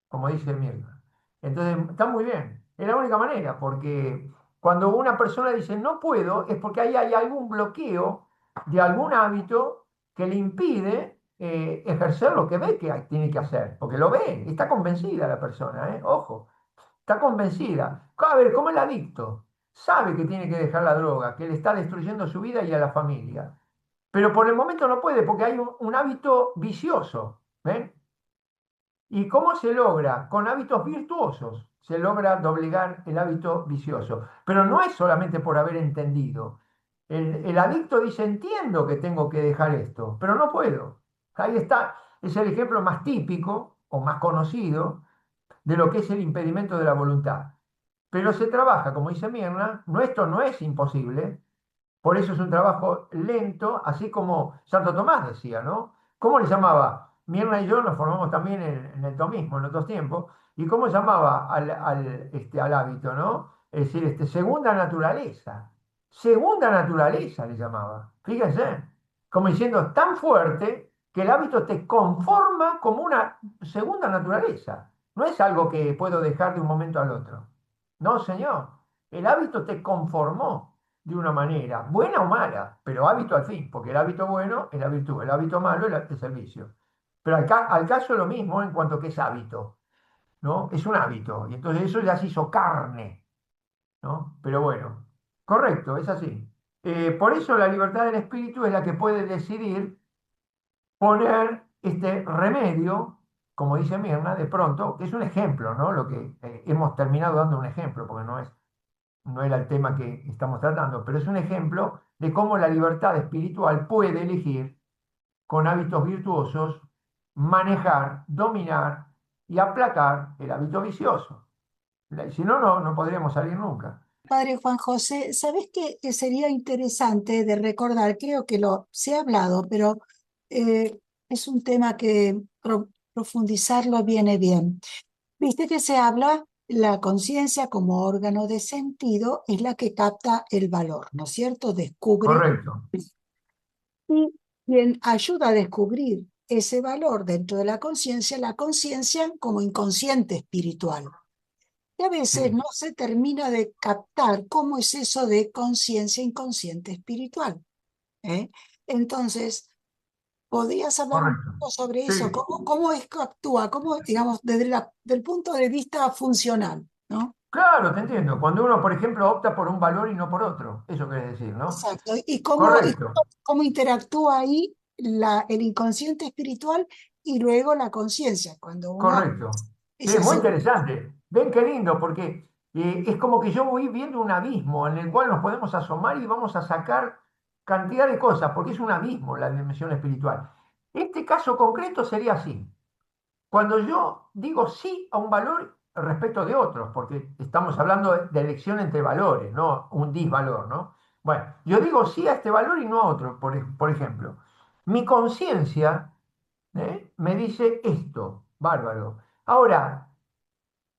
como dice Mirna. Entonces, está muy bien. Es la única manera, porque cuando una persona dice no puedo, es porque ahí hay algún bloqueo de algún hábito que le impide ejercer lo que ve que tiene que hacer, porque lo ve, está convencida la persona, ¿eh? Ojo, está convencida. A ver, como el adicto, sabe que tiene que dejar la droga, que le está destruyendo su vida y a la familia, pero por el momento no puede porque hay un hábito vicioso, ¿ven? ¿Y cómo se logra? Con hábitos virtuosos. Se logra doblegar el hábito vicioso. Pero no es solamente por haber entendido. El adicto dice, entiendo que tengo que dejar esto, pero no puedo. Ahí está. Es el ejemplo más típico o más conocido de lo que es el impedimento de la voluntad. Pero se trabaja, como dice Mirna, esto no es imposible, por eso es un trabajo lento, así como Santo Tomás decía, ¿no? ¿Cómo le llamaba? Mirna y yo nos formamos también en el tomismo en otros tiempos. ¿Y cómo llamaba al hábito, ¿no? Es decir, segunda naturaleza. Segunda naturaleza le llamaba. Fíjense, como diciendo, tan fuerte que el hábito te conforma como una segunda naturaleza. No es algo que puedo dejar de un momento al otro. No, señor. El hábito te conformó de una manera, buena o mala, pero hábito al fin, porque el hábito bueno es la virtud, el hábito malo es el vicio. Pero al caso es lo mismo en cuanto que es hábito, ¿no? Es un hábito, y entonces eso ya se hizo carne, ¿no? Pero bueno, correcto, es así. Por eso la libertad del espíritu es la que puede decidir poner este remedio, como dice Mirna, de pronto, que es un ejemplo, ¿no? Lo que hemos terminado dando un ejemplo, porque no era el tema que estamos tratando, pero es un ejemplo de cómo la libertad espiritual puede elegir con hábitos virtuosos manejar, dominar y aplacar el hábito vicioso. Si no, no podríamos salir nunca. Padre Juan José, ¿sabés qué sería interesante de recordar? Creo que lo se ha hablado, pero es un tema que profundizarlo viene bien. Viste que se habla, la conciencia como órgano de sentido es la que capta el valor, ¿no es cierto? Descubre Correcto. y quien ayuda a descubrir ese valor dentro de la conciencia como inconsciente espiritual. Y a veces Sí, no se termina de captar cómo es eso de conciencia inconsciente espiritual, ¿eh? Entonces, ¿podrías hablar un correcto. poco sobre Sí, eso? ¿Cómo es que actúa? ¿Cómo, digamos, desde del punto de vista funcional, ¿no? claro, te entiendo. Cuando uno, por ejemplo, opta por un valor y no por otro, eso quiere decir, ¿no? Exacto. Y Correcto, cómo interactúa ahí el inconsciente espiritual y luego la conciencia, cuando uno correcto. Sí, es muy así. interesante. Ven qué lindo, porque es como que yo voy viendo un abismo en el cual nos podemos asomar y vamos a sacar cantidad de cosas, porque es un abismo la dimensión espiritual. Este caso concreto sería así. Cuando yo digo sí a un valor respecto de otros, porque estamos hablando de elección entre valores, no un disvalor, ¿no? Bueno, yo digo sí a este valor y no a otro, por ejemplo. Mi conciencia, me dice esto, bárbaro. Ahora,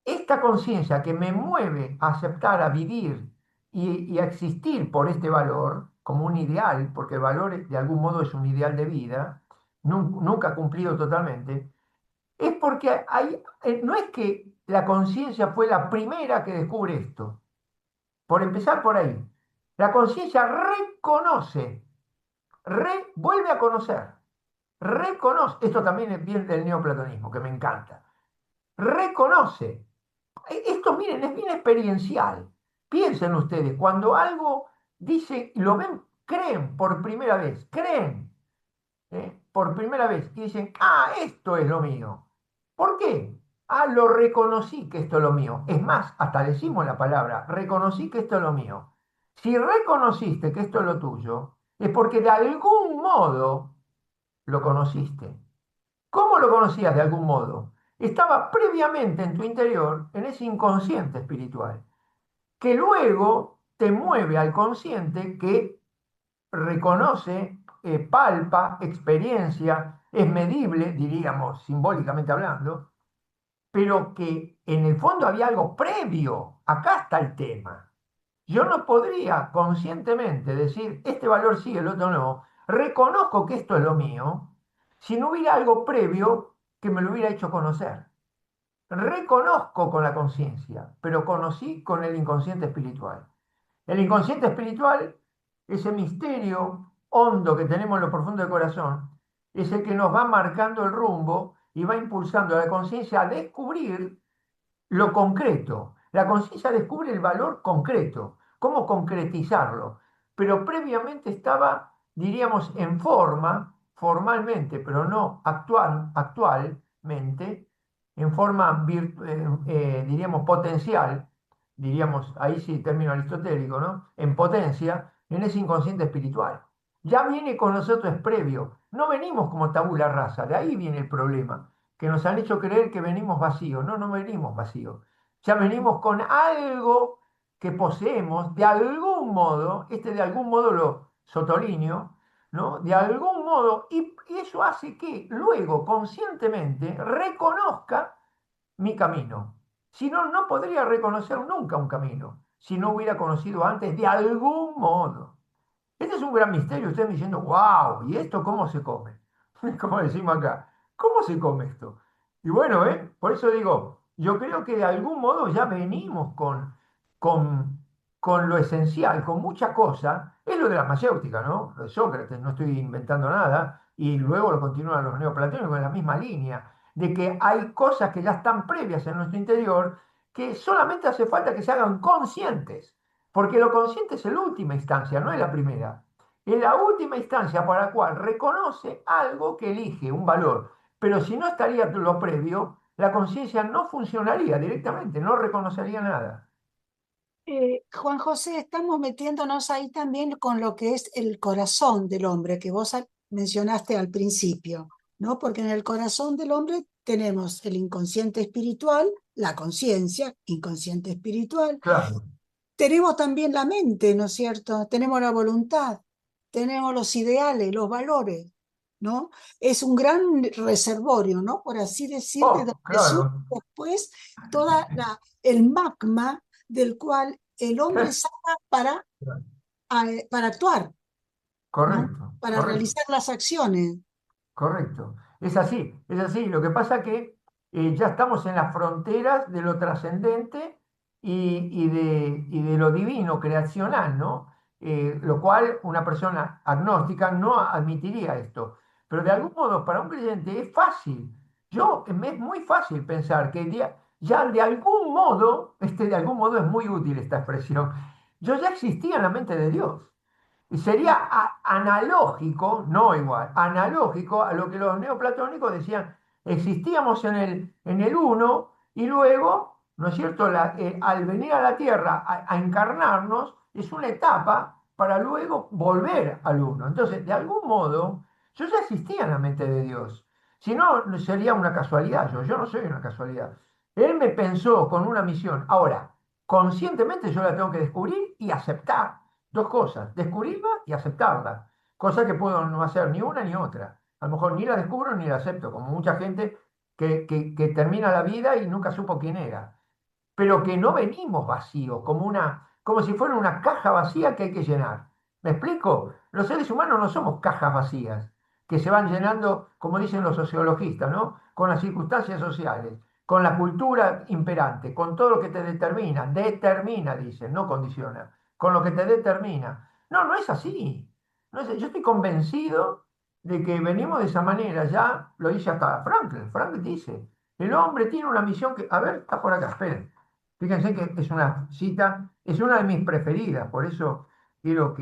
esta conciencia que me mueve a aceptar, a vivir y a existir por este valor, como un ideal, porque el valor de algún modo es un ideal de vida, nunca cumplido totalmente, es porque no es que la conciencia fue la primera que descubre esto. Por empezar por ahí, la conciencia reconoce, vuelve a conocer, reconoce, esto también es bien del neoplatonismo, que me encanta, reconoce. Esto, miren, es bien experiencial. Piensen ustedes, cuando algo dice, lo ven, creen por primera vez, creen, por primera vez, y dicen, ah, esto es lo mío. ¿Por qué? Ah, lo reconocí que esto es lo mío. Es más, hasta decimos la palabra, reconocí que esto es lo mío. Si reconociste que esto es lo tuyo, es porque de algún modo lo conociste. ¿Cómo lo conocías de algún modo? Estaba previamente en tu interior, en ese inconsciente espiritual, que luego te mueve al consciente que reconoce, palpa, experiencia, es medible, diríamos, simbólicamente hablando, pero que en el fondo había algo previo. Acá está el tema. Yo no podría conscientemente decir, este valor sí, el otro no. Reconozco que esto es lo mío, si no hubiera algo previo que me lo hubiera hecho conocer. Reconozco con la conciencia, pero conocí con el inconsciente espiritual. El inconsciente espiritual, ese misterio hondo que tenemos en lo profundo del corazón, es el que nos va marcando el rumbo y va impulsando a la conciencia a descubrir lo concreto. La conciencia descubre el valor concreto, cómo concretizarlo. Pero previamente estaba, diríamos, en forma, formalmente, pero no actualmente, en forma, diríamos, potencial, diríamos, ahí sí, término aristotélico, ¿no? En potencia, en ese inconsciente espiritual. Ya viene con nosotros, es previo. No venimos como tabula rasa, de ahí viene el problema, que nos han hecho creer que venimos vacíos. No, no venimos vacíos. Ya venimos con algo que poseemos, de algún modo, este de algún modo lo sotolineo, ¿no? De algún modo, y eso hace que luego conscientemente reconozca mi camino. Si no, no podría reconocer nunca un camino, si no hubiera conocido antes de algún modo. Este es un gran misterio. Ustedes me diciendo, wow, ¿y esto cómo se come? Como decimos acá, ¿cómo se come esto? Y bueno, por eso digo, yo creo que de algún modo ya venimos con, con lo esencial, con mucha cosa. Es lo de la mayéutica, ¿no? Lo de Sócrates, no estoy inventando nada. Y luego lo continúan los neoplatónicos en la misma línea, de que hay cosas que ya están previas en nuestro interior que solamente hace falta que se hagan conscientes. Porque lo consciente es la última instancia, no es la primera. Es la última instancia para la cual reconoce algo que elige, un valor. Pero si no estaría lo previo, la conciencia no funcionaría directamente, no reconocería nada. Juan José, estamos metiéndonos ahí también con lo que es el corazón del hombre, que vos mencionaste al principio, ¿no? Porque en el corazón del hombre tenemos el inconsciente espiritual, la conciencia, inconsciente espiritual, Claro. tenemos también la mente, ¿no es cierto? Tenemos la voluntad, tenemos los ideales, los valores, ¿no? Es un gran reservorio, ¿no? Por así decir, de Oh, donde surge claro. después toda el magma del cual el hombre saca para actuar, ¿no? Correcto, Para correcto. realizar las acciones. Correcto. Es así, es así. Lo que pasa que ya estamos en las fronteras de lo trascendente y de lo divino, creacional, ¿no? Lo cual una persona agnóstica no admitiría esto. Pero de algún modo, para un creyente es fácil. Me es muy fácil pensar que ya de algún modo, de algún modo es muy útil esta expresión, yo ya existía en la mente de Dios. Y sería analógico, no igual, analógico a lo que los neoplatónicos decían, existíamos en el uno y luego, ¿no es cierto?, al venir a la Tierra a encarnarnos, es una etapa para luego volver al uno. Entonces, de algún modo, yo ya existía en la mente de Dios. Si no, sería una casualidad. Yo no soy una casualidad. Él me pensó con una misión. Ahora, conscientemente yo la tengo que descubrir y aceptar. Dos cosas, descubrirla y aceptarla, cosa que puedo no hacer ni una ni otra. A lo mejor ni la descubro ni la acepto, como mucha gente que termina la vida y nunca supo quién era. Pero que no venimos vacíos, como si fuera una caja vacía que hay que llenar. ¿Me explico? Los seres humanos no somos cajas vacías, que se van llenando, como dicen los sociologistas, ¿no? Con las circunstancias sociales, con la cultura imperante, con todo lo que te determina, dicen, no condiciona, con lo que te determina. No, no es así. Yo estoy convencido de que venimos de esa manera. Ya lo dice hasta Frankl. Frankl dice, el hombre tiene una misión que, a ver, está por acá, esperen. Fíjense que es una cita, es una de mis preferidas, por eso quiero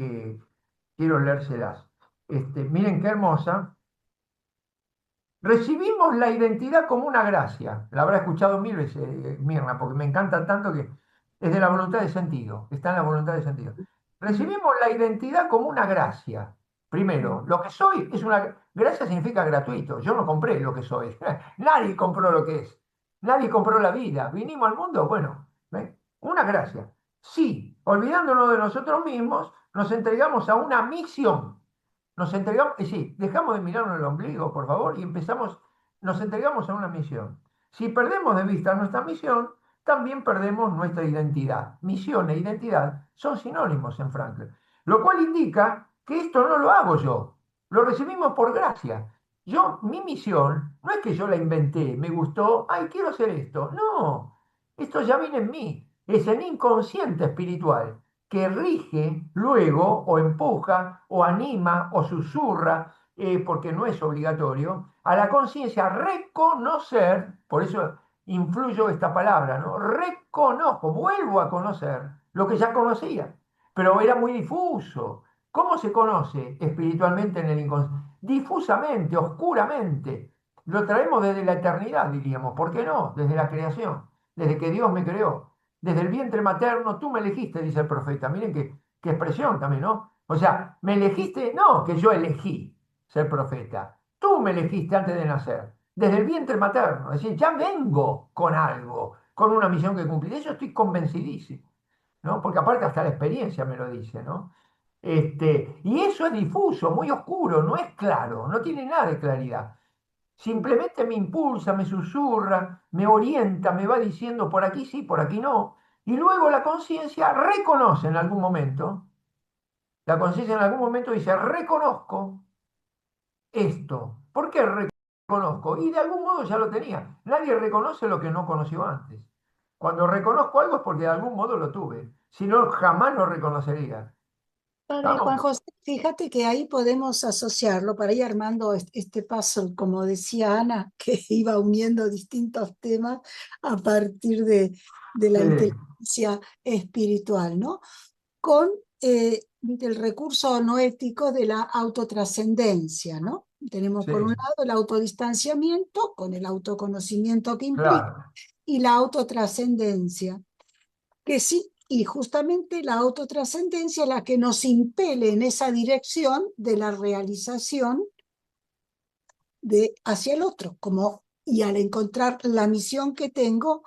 leérselas. Miren qué hermosa. Recibimos la identidad como una gracia. La habrá escuchado mil veces, Mirna, porque me encanta tanto que es de la voluntad de sentido. Está en la voluntad de sentido. Mm, Recibimos la identidad como una gracia. mm, Primero, lo que soy es una... Gracia significa gratuito. Yo no compré lo que soy. Nadie compró lo que es. Nadie compró la vida. Vinimos al mundo, bueno, ¿ven? Una gracia. Sí, olvidándonos de nosotros mismos, nos entregamos a una misión. Nos entregamos, sí, dejamos de mirarnos el ombligo, por favor, y nos entregamos a una misión. Si perdemos de vista nuestra misión, también perdemos nuestra identidad. Misión e identidad son sinónimos en Frankl, lo cual indica que esto no lo hago yo, lo recibimos por gracia. Mi misión no es que yo la inventé, me gustó, ay, quiero hacer esto. No, esto ya viene en mí, es el inconsciente espiritual que rige luego o empuja o anima o susurra, porque no es obligatorio, a la conciencia reconocer, por eso influyo esta palabra, ¿no? Reconozco, vuelvo a conocer lo que ya conocía, pero era muy difuso. ¿Cómo se conoce espiritualmente en el inconsciente? Difusamente, oscuramente. Lo traemos desde la eternidad, diríamos. ¿Por qué no? Desde la creación, desde que Dios me creó. Desde el vientre materno tú me elegiste, dice el profeta. Miren qué expresión también, ¿no? O sea, me elegiste, no que yo elegí ser profeta. Tú me elegiste antes de nacer, desde el vientre materno. Es decir, ya vengo con algo, con una misión que cumplir. De eso estoy convencidísimo, ¿no? Porque aparte hasta la experiencia me lo dice, ¿no? Y eso es difuso, muy oscuro, no es claro, no tiene nada de claridad. Simplemente me impulsa, me susurra, me orienta, me va diciendo por aquí sí, por aquí no. Y luego la conciencia reconoce en algún momento, la conciencia en algún momento dice, reconozco esto. ¿Por qué reconozco? Y de algún modo ya lo tenía. Nadie reconoce lo que no conoció antes. Cuando reconozco algo es porque de algún modo lo tuve. Si no, jamás lo reconocería. Padre ¿Estamos? Juan José, fíjate que ahí podemos asociarlo para ir armando este puzzle, como decía Ana, que iba uniendo distintos temas a partir de la Sí, inteligencia espiritual, ¿no? Con el recurso noético de la autotrascendencia, ¿no? Tenemos sí, por un lado el autodistanciamiento, con el autoconocimiento que implica, claro, y la autotrascendencia, que sí, y justamente la autotrascendencia es la que nos impele en esa dirección de la realización hacia el otro, como, y al encontrar la misión que tengo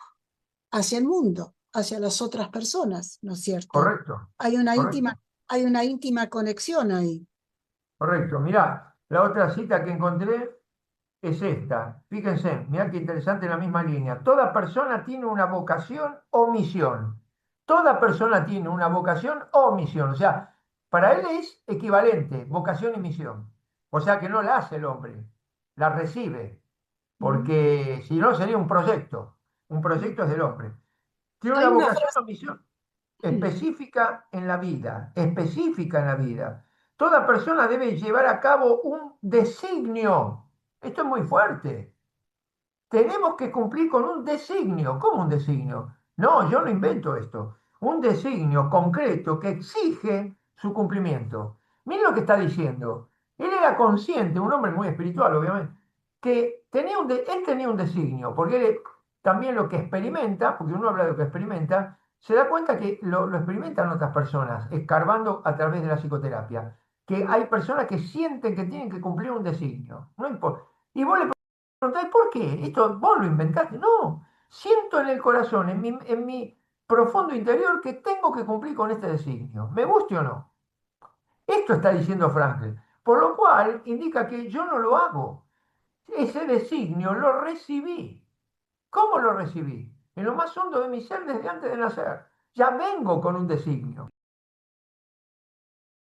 hacia el mundo, hacia las otras personas, ¿no es cierto? correcto, Hay una íntima, correcto. hay una íntima conexión ahí. Correcto. Mirá, la otra cita que encontré es esta. Fíjense, mirá qué interesante en la misma línea. Toda persona tiene una vocación o misión. Toda persona tiene una vocación o misión. O sea, para él es equivalente, vocación y misión. O sea que no la hace el hombre, la recibe, ¿Mm? porque si no sería un proyecto. Un proyecto es del hombre. Tiene una Hay una vocación frase, o misión específica en la vida, específica en la vida. Toda persona debe llevar a cabo un designio. Esto es muy fuerte. Tenemos que cumplir con un designio. ¿Cómo un designio? No, yo no invento esto. Un designio concreto que exige su cumplimiento. Miren lo que está diciendo. Él era consciente, un hombre muy espiritual, obviamente, que él tenía un designio, porque él también lo que experimenta, porque uno habla de lo que experimenta, se da cuenta que lo experimentan otras personas, escarbando a través de la psicoterapia, que hay personas que sienten que tienen que cumplir un designio. No importa. Y vos le preguntáis, ¿por qué? Esto vos lo inventaste. No, siento en el corazón, en mi profundo interior, que tengo que cumplir con este designio, me guste o no. Esto está diciendo Frankl, por lo cual indica que yo no lo hago. Ese designio lo recibí. ¿Cómo lo recibí? En lo más hondo de mi ser desde antes de nacer. Ya vengo con un designio.